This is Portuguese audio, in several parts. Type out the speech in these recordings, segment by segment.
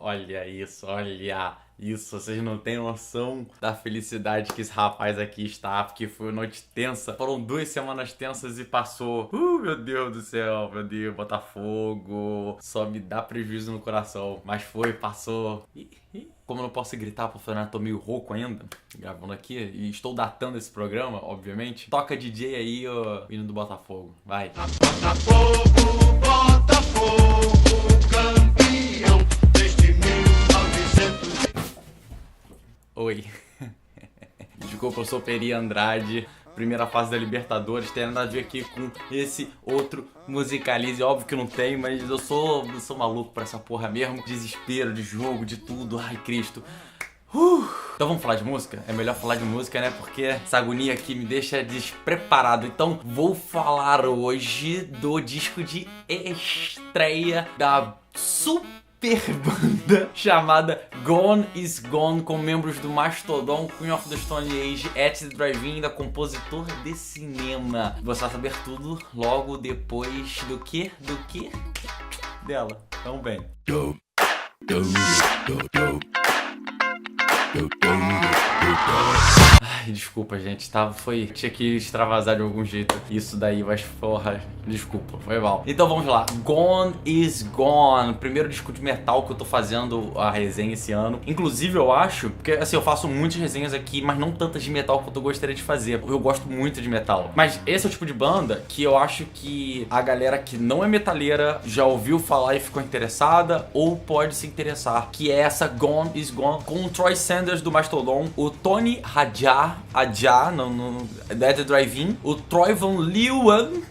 Olha isso, olha isso. Vocês não têm noção da felicidade que esse rapaz aqui está, porque foi uma noite tensa. Foram 2 semanas tensas e passou. Meu Deus do céu, meu Deus, Botafogo. Só me dá prejuízo no coração. Mas foi, passou. Como eu não posso gritar pro Fernando, tô meio rouco ainda, gravando aqui, e estou datando esse programa, obviamente. Toca DJ aí, o hino do Botafogo. Vai. Botafogo, Botafogo, campeão desde 1900. Oi. Desculpa, eu sou Peri Andrade. Primeira fase da Libertadores, tem nada a ver aqui com esse outro Musicalize. Óbvio que não tem, mas eu sou maluco pra essa porra mesmo. Desespero de jogo, de tudo. Ai, Cristo. Então vamos falar de música? É melhor falar de música, né? Porque essa agonia aqui me deixa despreparado. Então vou falar hoje do disco de estreia da super banda chamada Gone is Gone, com membros do Mastodon, Queen of the Stone Age, At the Drive-In, da compositor de cinema. Você vai saber tudo logo depois do que? Dela. Então bem. Ai, desculpa, gente, tinha que extravasar de algum jeito isso daí, mas porra, desculpa, foi mal. Então vamos lá, Gone is Gone, primeiro disco de metal que eu tô fazendo a resenha esse ano. Inclusive eu acho, porque assim, eu faço muitas resenhas aqui, mas não tantas de metal quanto eu gostaria de fazer, porque eu gosto muito de metal. Mas esse é o tipo de banda que eu acho que a galera que não é metaleira já ouviu falar e ficou interessada, ou pode se interessar, que é essa Gone is Gone, com o Troy Sanders do Mastodon, o Tony Hadja no Dead Drive-In, o Troy Van Leeuwen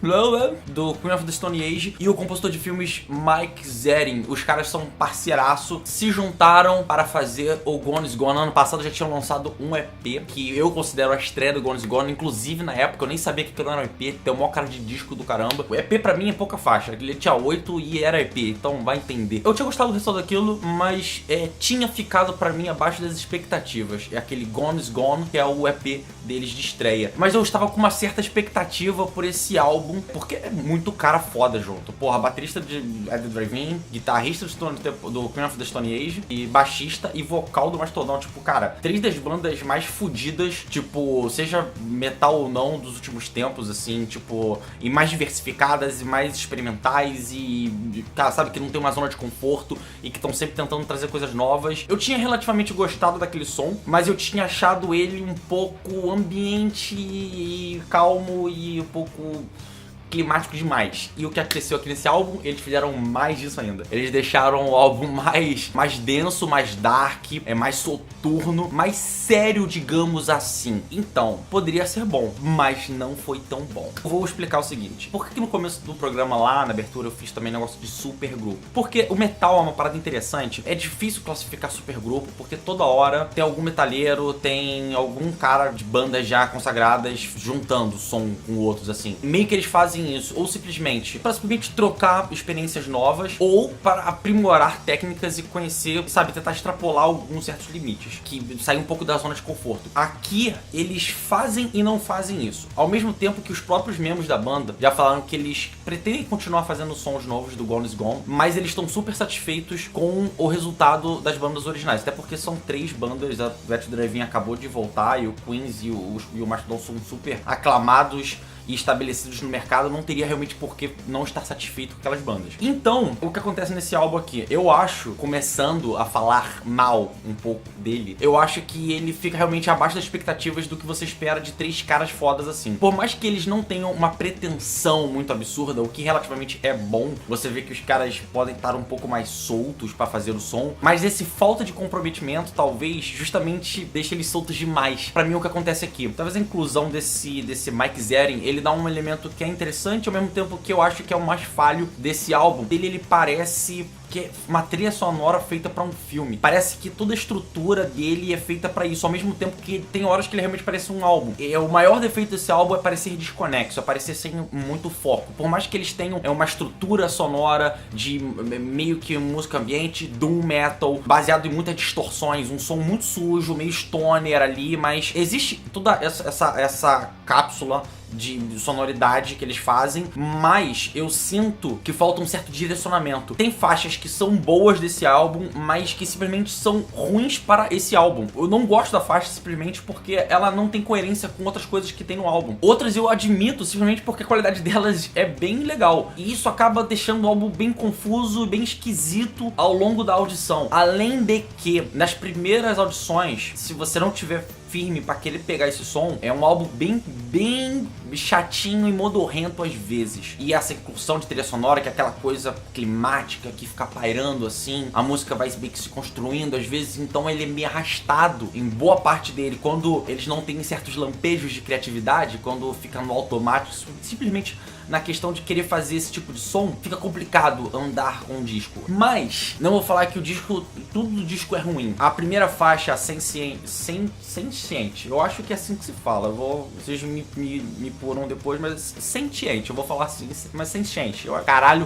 do Queen of the Stone Age e o compositor de filmes Mike Zering. Os caras são parceiraço, se juntaram para fazer o Gone is Gone. Ano passado já tinham lançado um EP que eu considero a estreia do Gone is Gone. Inclusive na época eu nem sabia que aquilo era um EP, tem o maior cara de disco do caramba. O EP pra mim é pouca faixa, ele tinha 8 e era EP, então vai entender. Eu tinha gostado do resultado daquilo, mas tinha ficado pra mim abaixo das expectativas. É aquele Gone is Gone, que é o EP deles de estreia. Mas eu estava com uma certa expectativa por esse álbum, porque é muito cara foda junto. Porra, baterista de At the Drive-In, guitarrista do Queen of the Stone Age, e baixista e vocal do Mastodon. Tipo, cara, 3 das bandas mais fodidas, tipo, seja metal ou não, dos últimos tempos, assim, tipo, e mais diversificadas e mais experimentais e, cara, sabe, que não tem uma zona de conforto e que estão sempre tentando trazer coisas novas. Eu tinha relativamente gostado daquele som, mas eu tinha achado ele um pouco ambiente e calmo e um pouco climático demais. E o que aconteceu aqui nesse álbum, eles fizeram mais disso ainda. Eles deixaram o álbum mais denso, mais dark, mais soturno, mais sério, digamos assim. Então, poderia ser bom, mas não foi tão bom. Eu vou explicar o seguinte. Por que no começo do programa lá, na abertura, eu fiz também negócio de supergrupo? Porque o metal é uma parada interessante. É difícil classificar supergrupo, porque toda hora tem algum metalheiro, tem algum cara de bandas já consagradas juntando som com outros, assim. Meio que eles fazem isso, ou simplesmente para trocar experiências novas, ou para aprimorar técnicas e conhecer, sabe, tentar extrapolar alguns certos limites, que saem um pouco da zona de conforto. Aqui, eles fazem e não fazem isso. Ao mesmo tempo que os próprios membros da banda já falaram que eles pretendem continuar fazendo sons novos do Gone is Gone, mas eles estão super satisfeitos com o resultado das bandas originais, até porque são 3 bandas, a At the Drive-In acabou de voltar, e o Queens e o Mastodon são super aclamados e estabelecidos no mercado, não teria realmente por que não estar satisfeito com aquelas bandas. Então, o que acontece nesse álbum aqui? Eu acho, começando a falar mal um pouco dele, eu acho que ele fica realmente abaixo das expectativas do que você espera de 3 caras fodas assim. Por mais que eles não tenham uma pretensão muito absurda, o que relativamente é bom, você vê que os caras podem estar um pouco mais soltos pra fazer o som, mas esse falta de comprometimento talvez justamente deixe eles soltos demais. Pra mim, o que acontece aqui, talvez a inclusão desse Mike Zering, ele dá um elemento que é interessante, ao mesmo tempo que eu acho que é o mais falho desse álbum. Ele parece que é uma trilha sonora feita pra um filme. Parece que toda a estrutura dele é feita pra isso, ao mesmo tempo que tem horas que ele realmente parece um álbum. E o maior defeito desse álbum é parecer desconexo, é parecer sem muito foco. Por mais que eles tenham uma estrutura sonora de meio que música ambiente, doom metal, baseado em muitas distorções, um som muito sujo, meio stoner ali, mas existe toda essa cápsula de sonoridade que eles fazem, mas eu sinto que falta um certo direcionamento. Tem faixas que são boas desse álbum, mas que simplesmente são ruins para esse álbum. Eu não gosto da faixa simplesmente porque ela não tem coerência com outras coisas que tem no álbum. Outras eu admito simplesmente porque a qualidade delas é bem legal. E isso acaba deixando o álbum bem confuso, bem esquisito ao longo da audição. Além de que, nas primeiras audições, se você não tiver firme pra querer pegar esse som, é um álbum bem chatinho e modorrento às vezes. E essa incursão de trilha sonora, que é aquela coisa climática que fica pairando assim, a música vai meio que se construindo às vezes, então ele é meio arrastado em boa parte dele, quando eles não têm certos lampejos de criatividade, quando fica no automático, simplesmente na questão de querer fazer esse tipo de som, fica complicado andar com um disco. Mas, não vou falar que o disco, tudo do disco é ruim. A primeira faixa, Sentiente, eu acho que é assim que se fala, vocês me puram depois, mas Sentiente, eu vou falar assim, mas Sentiente, caralho.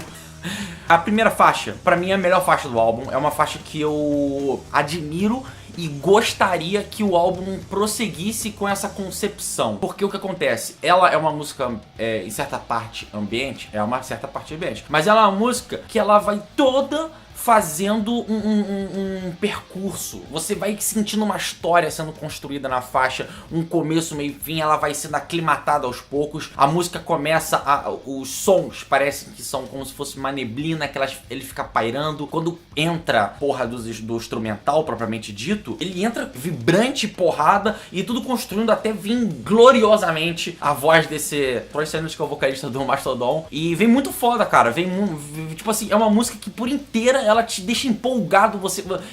A primeira faixa, pra mim é a melhor faixa do álbum, é uma faixa que eu admiro e gostaria que o álbum prosseguisse com essa concepção. Porque o que acontece? Ela é uma música, em certa parte, ambiente. É uma certa parte ambiente. Mas ela é uma música que ela vai toda fazendo um percurso. Você vai sentindo uma história sendo construída na faixa, um começo, meio e fim, ela vai sendo aclimatada aos poucos. A música começa, os sons parecem que são como se fosse uma neblina, que ele fica pairando. Quando entra a porra do instrumental propriamente dito, ele entra vibrante, porrada, e tudo construindo até vir gloriosamente a voz desse Troy Sanders, que é o vocalista do Mastodon. E vem muito foda, cara. Tipo assim, é uma música que por inteira ela te deixa empolgado.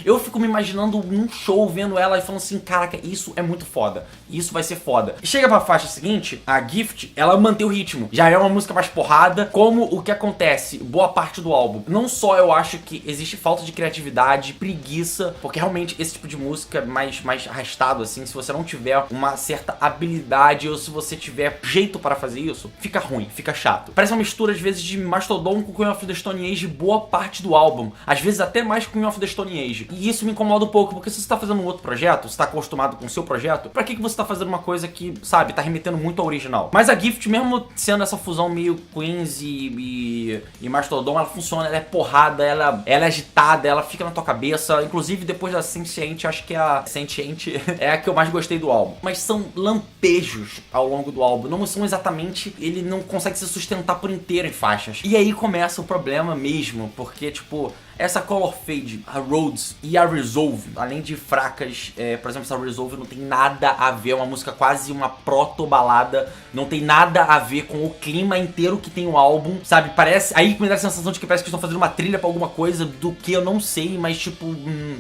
Eu fico me imaginando num show, vendo ela e falando assim, caraca, isso é muito foda, isso vai ser foda. Chega pra faixa seguinte, a Gift, ela mantém o ritmo, já é uma música mais porrada. Como o que acontece boa parte do álbum, não só eu acho que existe falta de criatividade, preguiça, porque realmente esse tipo de música mais arrastado assim, se você não tiver uma certa habilidade ou se você tiver jeito para fazer isso, fica ruim, fica chato. Parece uma mistura às vezes de Mastodon com Queen of the Stone Age boa parte do álbum, às vezes até mais que Queen of the Stone Age. E isso me incomoda um pouco, porque se você tá fazendo um outro projeto, você tá acostumado com o seu projeto, pra que você tá fazendo uma coisa que, sabe, tá remetendo muito ao original? Mas a Gift, mesmo sendo essa fusão meio Queens e Mastodon, ela funciona, ela é porrada, ela é agitada, ela fica na tua cabeça. Inclusive, depois da Sentiente, acho que a Sentiente é a que eu mais gostei do álbum. Mas são lampejos ao longo do álbum, não são exatamente, ele não consegue se sustentar por inteiro em faixas. E aí começa o problema mesmo, porque, tipo, essa Color Fade, a Rhodes e a Resolve, além de fracas, por exemplo, essa Resolve não tem nada a ver, é uma música quase uma proto-balada, não tem nada a ver com o clima inteiro que tem o álbum, sabe? Parece, aí me dá a sensação de que parece que estão fazendo uma trilha pra alguma coisa do que eu não sei, mas tipo,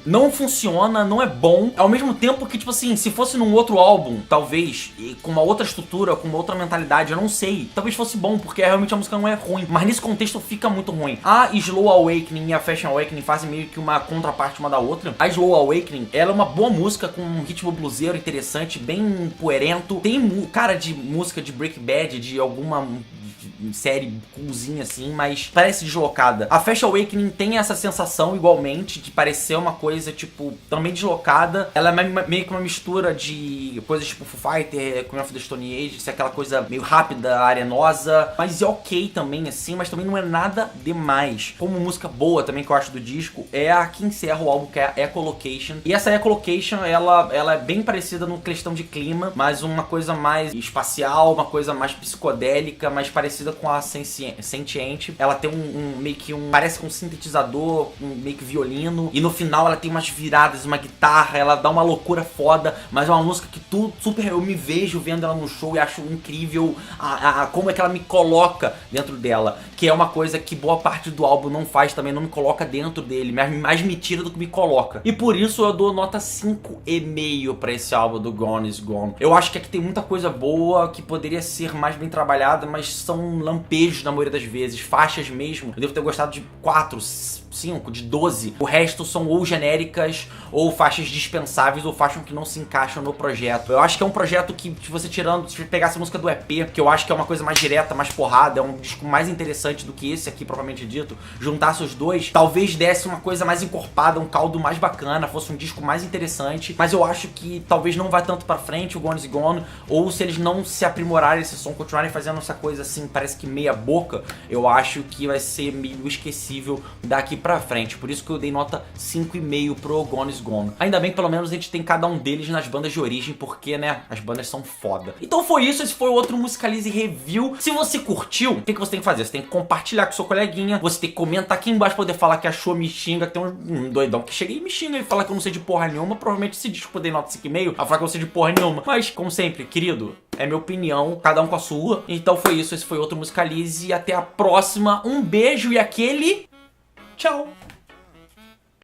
não funciona, não é bom. Ao mesmo tempo que, tipo assim, se fosse num outro álbum, talvez, com uma outra estrutura, com uma outra mentalidade, eu não sei, talvez fosse bom, porque realmente a música não é ruim, mas nesse contexto fica muito ruim. A Slow Awakening e a Fashion Awakening fazem meio que uma contraparte uma da outra. A Slow Awakening, ela é uma boa música com um ritmo bluseiro interessante, bem coerento. Tem cara de música de Breaking Bad, de alguma série coolzinha assim, mas parece deslocada. A Fashion Awakening tem essa sensação igualmente de parecer uma coisa, tipo, também deslocada. Ela é meio que uma mistura de coisas tipo Foo Fighter, Queen of the Stone Age, ser aquela coisa meio rápida, arenosa, mas é ok também assim, mas também não é nada demais. Como música boa também que eu acho do disco, é a que encerra o álbum, que é a Echolocation. E essa Echolocation, ela é bem parecida no questão de clima, mas uma coisa mais espacial, uma coisa mais psicodélica, mais parecida com a Sentiente. Ela tem meio que parece com um sintetizador, meio que violino, e no final ela tem umas viradas, uma guitarra, ela dá uma loucura foda, mas é uma música que super eu me vejo vendo ela no show e acho incrível como é que ela me coloca dentro dela, que é uma coisa que boa parte do álbum não faz também, não me coloca dentro dele, mais me tira do que me coloca. E por isso eu dou nota 5,5 pra esse álbum do Gone Is Gone. Eu acho que aqui tem muita coisa boa que poderia ser mais bem trabalhada, mas são lampejos na maioria das vezes, faixas mesmo. Eu devo ter gostado de 4, 5, de 12. O resto são ou genéricas, ou faixas dispensáveis, ou faixas que não se encaixam no projeto. Eu acho que é um projeto que, se você tirando, se pegasse a música do EP, que eu acho que é uma coisa mais direta, mais porrada, é um disco mais interessante do que esse aqui, propriamente dito, juntasse os dois, talvez desse uma coisa mais encorpada, um caldo mais bacana, fosse um disco mais interessante, mas eu acho que talvez não vá tanto pra frente o Gone is Gone, ou se eles não se aprimorarem esse som, continuarem fazendo essa coisa assim, parece que meia boca, eu acho que vai ser meio esquecível daqui pra frente. Por isso que eu dei nota 5,5 pro Gone is Gone. Ainda bem que pelo menos a gente tem cada um deles nas bandas de origem, porque, né, as bandas são foda. Então foi isso, esse foi outro Musicalize Review. Se você curtiu, o que você tem que fazer? Você tem que compartilhar com seu coleguinha, você tem que comentar aqui embaixo pra poder falar que achou, me xinga, que tem um doidão que chega e me xinga e fala que eu não sei de porra nenhuma. Provavelmente esse disco eu dei nota 5,5, a falar que eu não sei de porra nenhuma. Mas, como sempre, querido, é minha opinião, cada um com a sua. Então foi isso, esse foi outro Musicalize e até a próxima. Um beijo e aquele... tchau!